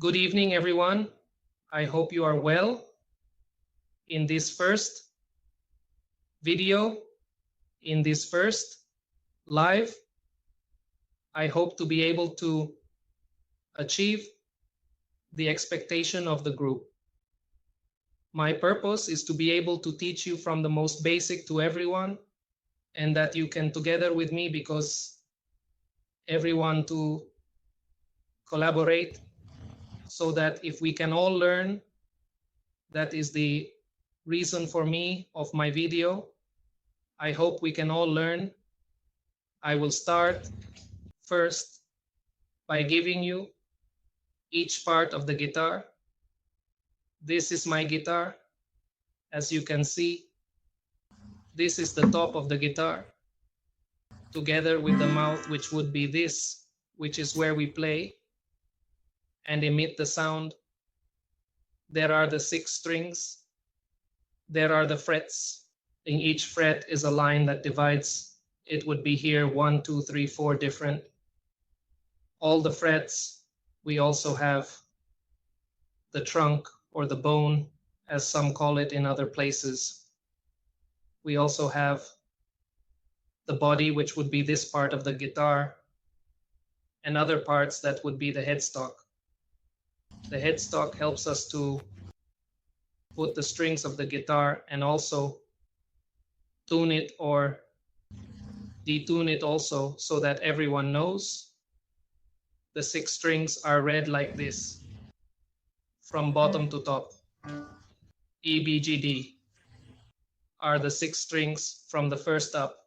Good evening, everyone. I hope you are well. In this first video, in this first live, I hope to be able to achieve the expectation of the group. My purpose is to be able to teach you from the most basic to everyone, and that you can together with me, because everyone to collaborate, so that if we can all learn, that is the reason for me of my video. I hope we can all learn. I will start first by giving you each part of the guitar. This is my guitar. As you can see, this is the top of the guitar, together with the mouth, which would be this, which is where we play and emit the sound. There are the 6 strings. There are the frets. In each fret is a line that divides. It would be here 1, 2, 3, 4 different. All the frets. We also have the trunk, or the bone, as some call it in other places. We also have the body, which would be this part of the guitar, and other parts that would be the headstock. The headstock helps us to put the strings of the guitar and also tune it or detune it also, so that everyone knows. The 6 strings are read like this, from bottom to top. E, B, G, D are the 6 strings from the first up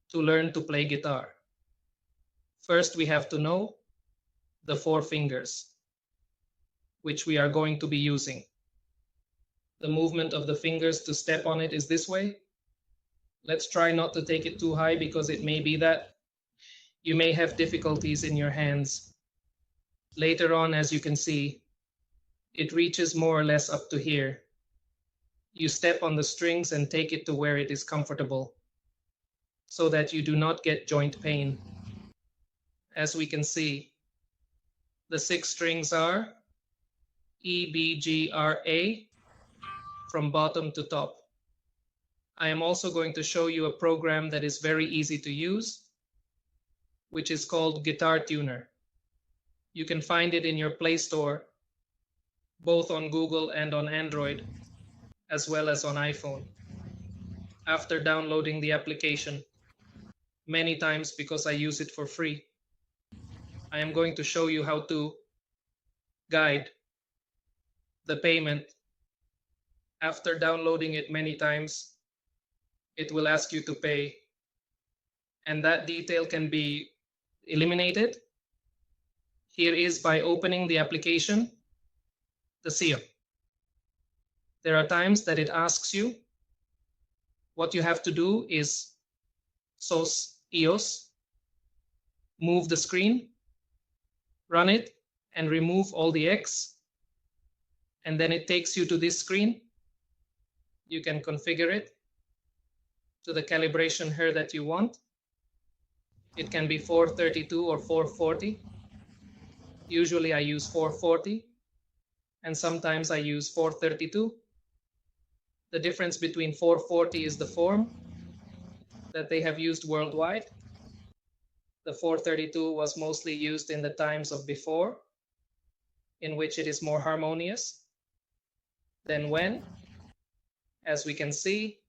to learn to play guitar. First, we have to know the 4 fingers, which we are going to be using. The movement of the fingers to step on it is this way. Let's try not to take it too high, because it may be that you may have difficulties in your hands. Later on, as you can see, it reaches more or less up to here. You step on the strings and take it to where it is comfortable, so that you do not get joint pain. As we can see, the 6 strings are E, B, G, R, A, from bottom to top. I am also going to show you a program that is very easy to use, which is called Guitar Tuner. You can find it in your Play Store, both on Google and on Android, as well as on iPhone. After downloading the application, many times because I use it for free, I am going to show you how to guide the payment. After downloading it many times, it will ask you to pay, and that detail can be eliminated. Here is by opening the application, the seal. There are times that it asks you. What you have to do is SOS EOS, move the screen, run it, and remove all the X, and then it takes you to this screen. You can configure it to the calibration here that you want. It can be 432 or 440. Usually I use 440, and sometimes I use 432. The difference between 440 is the form that they have used worldwide. The 432 was mostly used in the times of before, in which it is more harmonious than when. As we can see,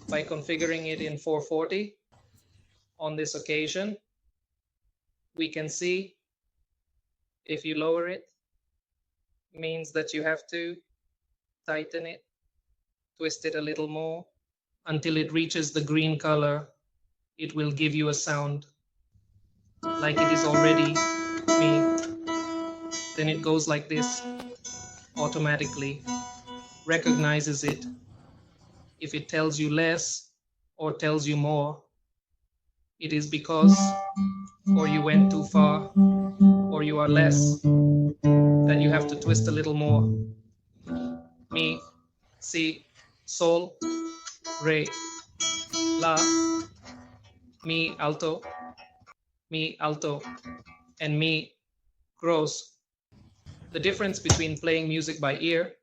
by configuring it in 440, on this occasion, we can see if you lower it, means that you have to tighten it, twist it a little more until it reaches the green color. It will give you a sound like it is already me. Then it goes like this, automatically recognizes it. If it tells you less or tells you more, it is because or you went too far or you are less, that you have to twist a little more. Mi, si, sol, re, la, mi alto, and mi gross. The difference between playing music by ear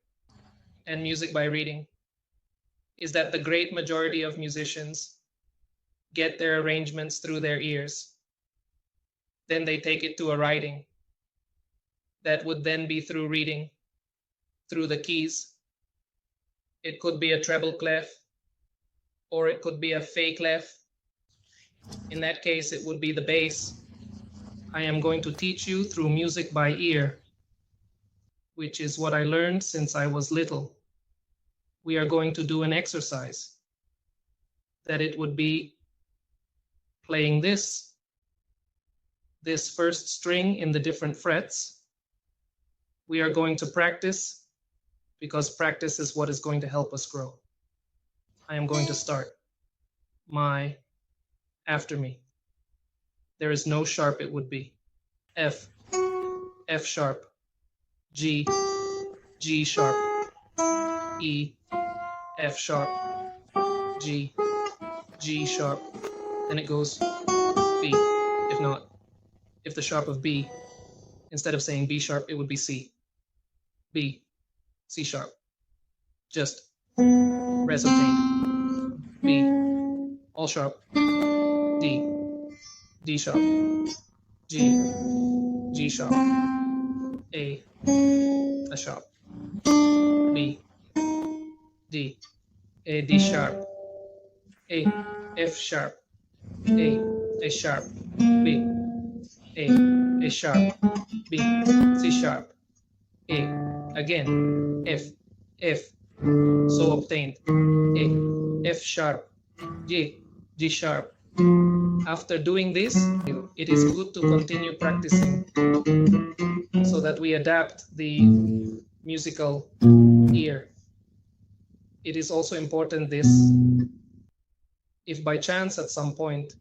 and music by reading is that the great majority of musicians get their arrangements through their ears. Then they take it to a writing that would then be through reading, through the keys. It could be a treble clef, or it could be a fa clef. In that case, it would be the bass. I am going to teach you through music by ear, which is what I learned since I was little. We are going to do an exercise that it would be playing this first string in the different frets. We are going to practice because practice is what is going to help us grow. I am going to start after me. There is no sharp it would be. F, F sharp, G, G sharp, E, F sharp, G, G sharp. Then it goes B. If the sharp of B, instead of saying B sharp, it would be C. B, C sharp. Just res obtained. B, all sharp. D, D sharp. G, G sharp. A sharp. B, D, A, D sharp. A, F sharp. A sharp. B, A sharp. B, C sharp. A, again, F, so obtained. A, F sharp. G, G sharp. After doing this, it is good to continue practicing so that we adapt the musical ear. It is also important if by chance at some point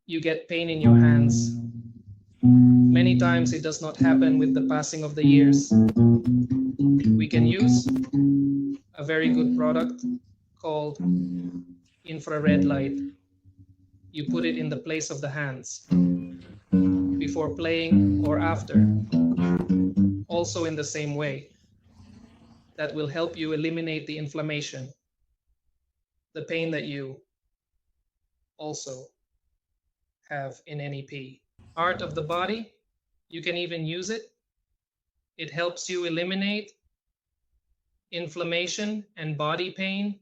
you get pain in your hands, many times it does not happen with the passing of the years. We can use a very good product called infrared light. You put it in the place of the hands before playing or after. Also in the same way, that will help you eliminate the inflammation, the pain that you also have in NEP. Art of the body, you can even use it. It helps you eliminate inflammation and body pain.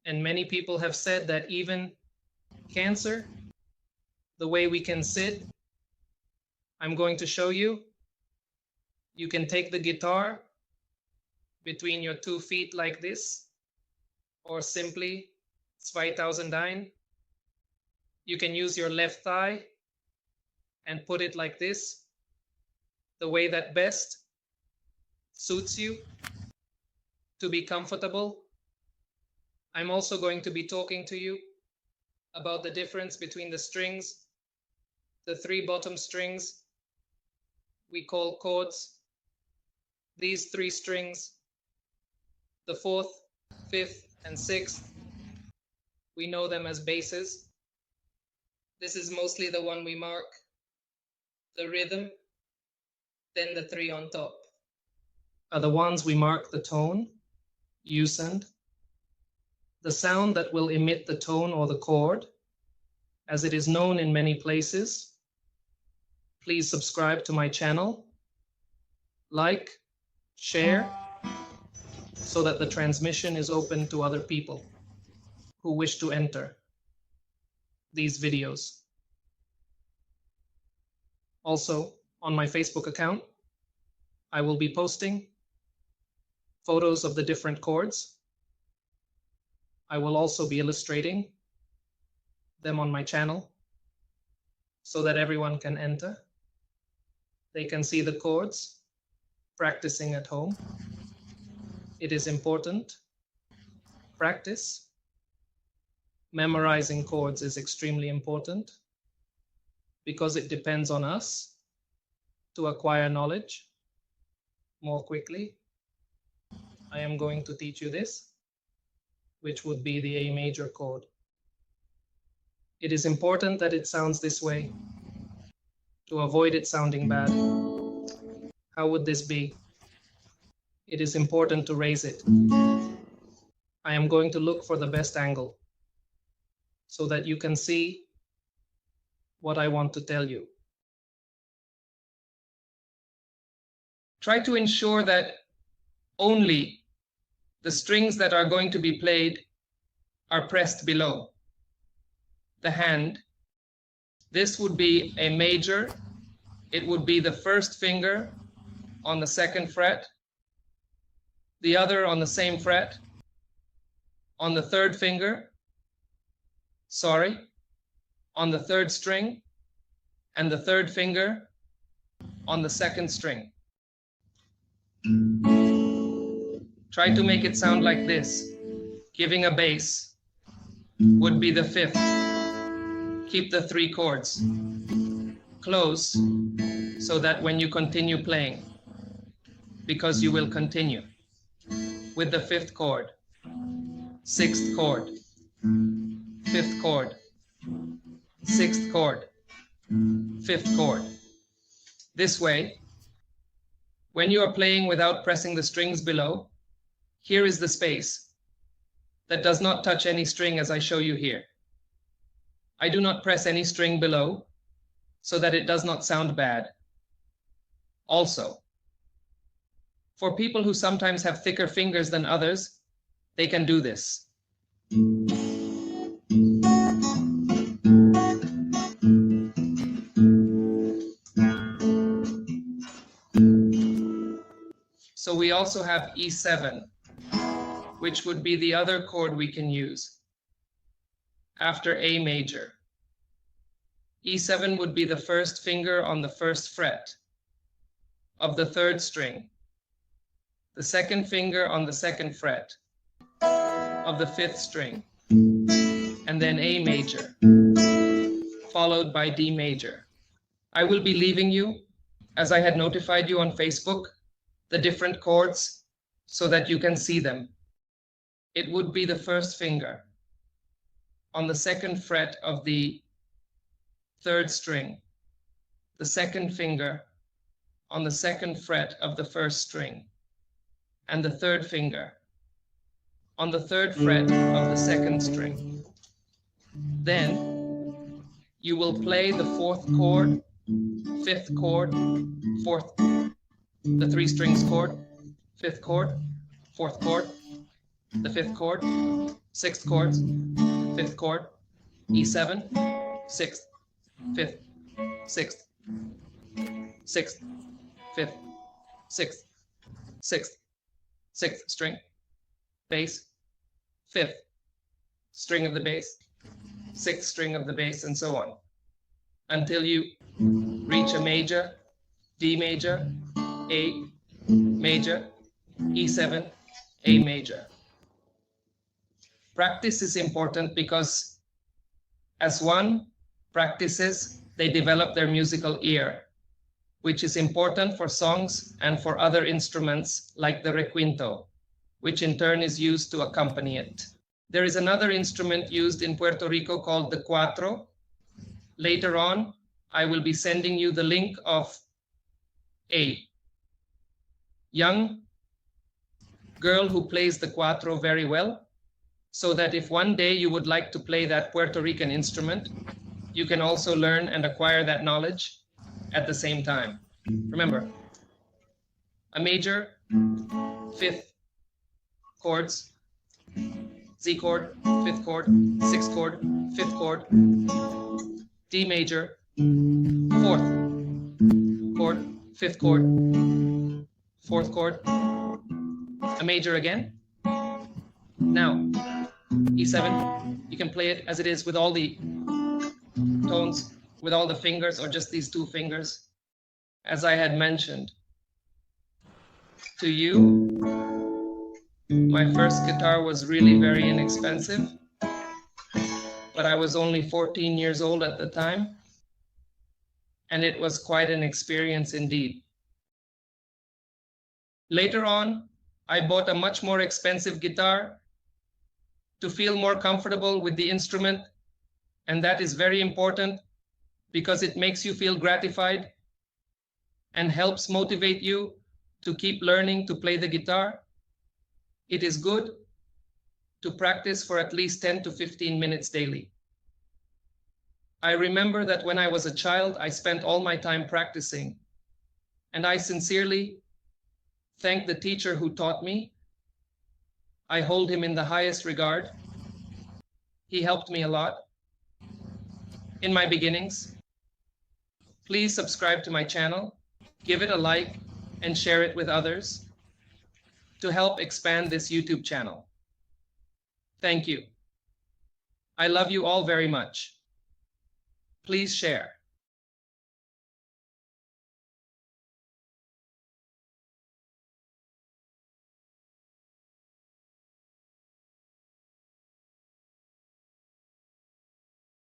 And many people have said that even cancer, the way we can sit, I'm going to show you. You can take the guitar between your 2 feet like this, or simply 2009. You can use your left thigh and put it like this, the way that best suits you to be comfortable. I'm also going to be talking to you about the difference between the strings, the 3 bottom strings we call chords, these 3 strings, the 4th, 5th, and 6th, we know them as basses. This is mostly the one we mark, the rhythm, then the 3 on top are the ones we mark the tone, usand, the sound that will emit the tone or the chord, as it is known in many places. Please subscribe to my channel, like, share, so that the transmission is open to other people who wish to enter these videos. Also, on my Facebook account, I will be posting photos of the different chords. I will also be illustrating them on my channel so that everyone can enter. They can see the chords practicing at home. It is important. Practice. Memorizing chords is extremely important because it depends on us to acquire knowledge more quickly. I am going to teach you this, which would be the A major chord. It is important that it sounds this way to avoid it sounding bad. How would this be? It is important to raise it. I am going to look for the best angle so that you can see what I want to tell you. Try to ensure that only the strings that are going to be played are pressed below the hand. This would be a major. It would be the first finger on the second fret, the other on the same fret, on the third finger, on the third string, and the third finger on the second string. Try to make it sound like this. Giving a bass would be the fifth. Keep the 3 chords close so that when you continue playing, because you will continue with the 5th chord, 6th chord, 5th chord, 6th chord, 5th chord. This way, when you are playing without pressing the strings below, here is the space that does not touch any string as I show you here. I do not press any string below so that it does not sound bad. Also, for people who sometimes have thicker fingers than others, they can do this. So we also have E7, which would be the other chord we can use after A major. E7 would be the first finger on the first fret of the third string, the second finger on the second fret of the 5th string, and then A major, followed by D major. I will be leaving you, as I had notified you on Facebook, the different chords so that you can see them. It would be the first finger on the second fret of the third string, the second finger on the second fret of the first string, and the third finger on the third fret of the second string. Then you will play the 4th chord, 5th chord, 4th, the 3 strings chord, 5th chord, 4th chord, the 5th chord, 6th chords, 5th chord, E7, 6th, 5th, 6th, 6th, 5th, 6th, 6th, 6th string, bass, 5th string of the bass, 6th string of the bass, and so on, until you reach a major, D major, A major, E7, A major. Practice is important because as one practices, they develop their musical ear, which is important for songs and for other instruments like the requinto, which in turn is used to accompany it. There is another instrument used in Puerto Rico called the cuatro. Later on, I will be sending you the link of a young girl who plays the cuatro very well, so that if one day you would like to play that Puerto Rican instrument, you can also learn and acquire that knowledge at the same time. Remember, a major, 5th chords, Z chord, 5th chord, 6th chord, 5th chord, D major, 4th chord, 5th chord, 4th chord, a major again. Now, E7, you can play it as it is with all the tones, with all the fingers, or just these 2 fingers. As I had mentioned to you, my first guitar was really very inexpensive, but I was only 14 years old at the time, and it was quite an experience indeed. Later on, I bought a much more expensive guitar to feel more comfortable with the instrument, and that is very important because it makes you feel gratified and helps motivate you to keep learning to play the guitar, it is good to practice for at least 10 to 15 minutes daily. I remember that when I was a child, I spent all my time practicing, and I sincerely thank the teacher who taught me. I hold him in the highest regard. He helped me a lot in my beginnings. Please subscribe to my channel, give it a like, and share it with others to help expand this YouTube channel. Thank you. I love you all very much. Please share.